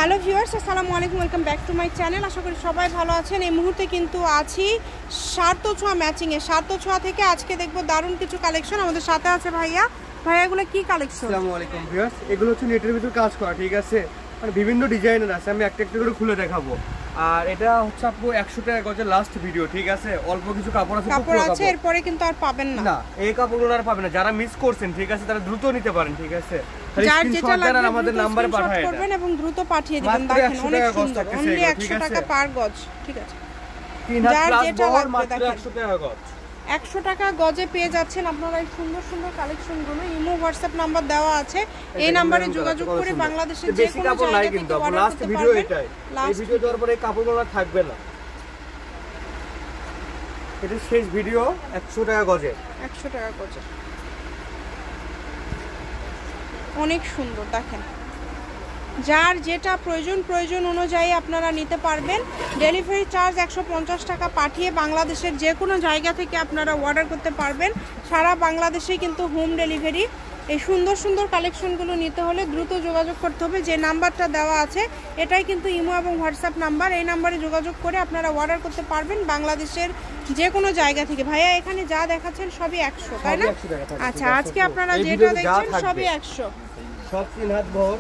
Hello viewers, আসসালামু আলাইকুম, welcome back to my channel. আশা করি সবাই ভালো আছেন। এই মুহূর্তে কিন্তু আছি সার্থ ছোঁয়া ম্যাচিংয়ে। সার্থ ছোঁয়া থেকে আজকে দেখবো দারুণ কিছু কালেকশন। আমাদের সাথে আছে ভাইয়া। ভাইয়া এগুলো কি কালেকশন? আসসালামু আলাইকুম ভিউয়ার্স, এগুলো হচ্ছে নেটের ভিতর কাজ করা, ঠিক আছে? মানে বিভিন্ন ডিজাইনের আছে, আমি একটা একটা করে খুলে দেখাবো। আর এটা হচ্ছে আপু 100 টাকা গজের লাস্ট ভিডিও, ঠিক আছে? অল্প কিছু কাপড় আছে, এরপরে কিন্তু আর পাবেন না। না, এই কাপড়গুলো আর পাবেন না। যারা মিস করছেন, ঠিক আছে, তারা দ্রুত নিতে পারেন, ঠিক আছে? যার যেটা লাগবে আমাদের নম্বরে পাঠিয়ে করবেন এবং দ্রুত পাঠিয়ে দিবেন। দেখেন অনেক সুন্দর, অনলি 100 টাকা পার গজ, ঠিক আছে? যার যেটা লাগবে দেখেন 100 টাকা গজ, 100 টাকা গজে পেয়ে যাচ্ছেন আপনারা এই সুন্দর সুন্দর কালেকশনগুলো। ইমো হোয়াটসঅ্যাপ নাম্বার দেওয়া আছে, এই নম্বরে যোগাযোগ করে বাংলাদেশের যে কোনো জায়গা থেকে অর্ডার লাস্ট করতে ভিডিও পারবেন। এটাই, এই ভিডিও দেওয়ার পরে কাপড়গুলো থাকবে না। এটা শেষ ভিডিও। 100 টাকা গজে, 100 টাকা গজে অনেক সুন্দর। দেখেন যার যেটা প্রয়োজন অনুযায়ী আপনারা নিতে পারবেন। ডেলিভারি চার্জ 150 টাকা পাঠিয়ে বাংলাদেশের যে কোনো জায়গা থেকে আপনারা অর্ডার করতে পারবেন। সারা বাংলাদেশে কিন্তু হোম ডেলিভারি। এই সুন্দর সুন্দর কালেকশনগুলো নিতে হলে দ্রুত যোগাযোগ করতে হবে। যে নাম্বারটা দেওয়া আছে এটাই কিন্তু ইমো এবং হোয়াটসঅ্যাপ নাম্বার। এই নাম্বারে যোগাযোগ করে আপনারা অর্ডার করতে পারবেন বাংলাদেশের যে কোনো জায়গা থেকে। ভাইয়া এখানে যা দেখাচ্ছেন সবই 100, তাই না? আচ্ছা, আজকে আপনারা যেটা দেখছেন সবই 100, সব 3 হাত ভর।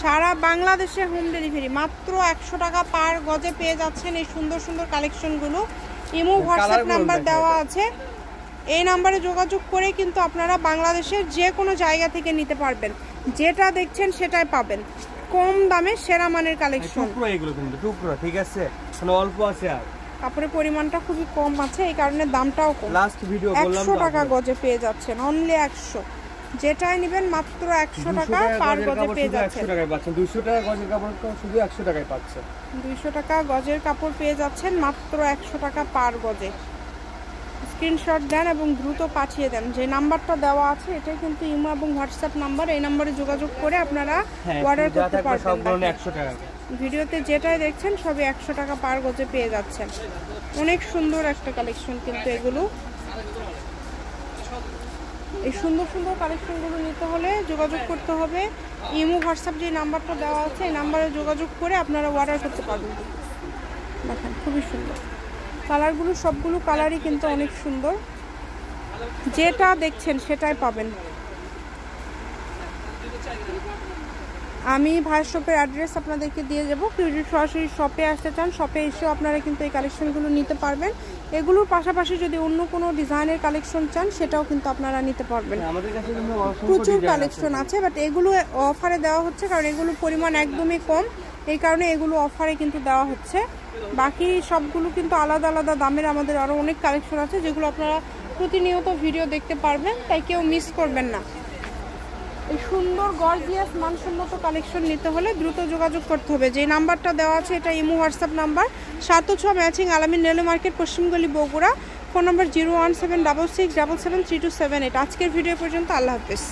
সারা বাংলাদেশে হোম ডেলিভারি মাত্র 100 টাকা পার গজে পেয়ে যাচ্ছেন এই সুন্দর সুন্দর কালেকশনগুলো। ইমো হোয়াটসঅ্যাপ নাম্বার দেওয়া আছে, এই নাম্বারে যোগাযোগ করে কিন্তু আপনারা বাংলাদেশের যে কোনো জায়গা থেকে নিতে পারবেন। যেটা দেখছেন সেটাই পাবেন, কম দামে সেরা মানের কালেকশন। টুকরো এগুলো কিন্তু টুকরো, ঠিক আছে? মানে অল্প আছে, আর কাপড়ের পরিমাণটা খুবই কম আছে, এই কারণে দামটাও কম। লাস্ট ভিডিও বললাম 100 টাকা গজে পেয়ে যাচ্ছেন, অনলি 100। যেটাই নেবেন মাত্র 100 টাকা পার গজে পেয়ে যাচ্ছেন। 100 টাকায় পাচ্ছেন। 200 টাকা গজের কাপড় শুধু 100 টাকায় পাচ্ছেন। 200 টাকা গজের কাপড় পেয়ে যাচ্ছেন মাত্র 100 টাকা পার গজে। স্ক্রিনশট দেন এবং দ্রুত পাঠিয়ে দেন। যে নাম্বারটা দেওয়া আছে এটাই কিন্তু ইমো এবং হোয়াটসঅ্যাপ নাম্বার। এই নম্বরে যোগাযোগ করে আপনারা অর্ডার করতে পারবেন। সবগুলো 100 টাকা। ভিডিওতে যেটাই দেখছেন সবই 100 টাকা পার গজে পেয়ে যাচ্ছেন। অনেক সুন্দর একটা কালেকশন কিন্তু এগুলো। এই সুন্দর সুন্দর কালেকশনগুলো নিতে হলে যোগাযোগ করতে হবে ইমো হোয়াটসঅ্যাপ যে নাম্বারটা দেওয়া আছে এই নাম্বারে যোগাযোগ করে আপনারা অর্ডার করতে পারবেন। দেখেন খুবই সুন্দর কালারগুলো, সবগুলো কালারই কিন্তু অনেক সুন্দর। যেটা দেখছেন সেটাই পাবেন। আমি ভাইয়ের শপের অ্যাড্রেস আপনাদেরকে দিয়ে যাবো। কেউ যদি সরাসরি শপে আসতে চান শপে এসেও আপনারা কিন্তু এই কালেকশনগুলো নিতে পারবেন। এগুলোর পাশাপাশি যদি অন্য কোনো ডিজাইনের কালেকশন চান সেটাও কিন্তু আপনারা নিতে পারবেন। আমাদের কাছে প্রচুর কালেকশন আছে, বাট এগুলো অফারে দেওয়া হচ্ছে কারণ এগুলোর পরিমাণ একদমই কম, এই কারণে এগুলো অফারে কিন্তু দেওয়া হচ্ছে। বাকি সবগুলো কিন্তু আলাদা আলাদা দামের আমাদের আরও অনেক কালেকশন আছে যেগুলো আপনারা প্রতিনিয়ত ভিডিও দেখতে পারবেন, তাই কেউ মিস করবেন না। এই সুন্দর গর্জিয়াস মানসম্মত কালেকশন নিতে হলে দ্রুত যোগাযোগ করতে হবে। যে নাম্বারটা দেওয়া আছে এটা imo WhatsApp number. 706 matching, Alamin railway market, Poshchimgoli, Bogura. Phone number 01766773278। আজকের ভিডিও পর্যন্ত, আল্লাহ হাফেজ।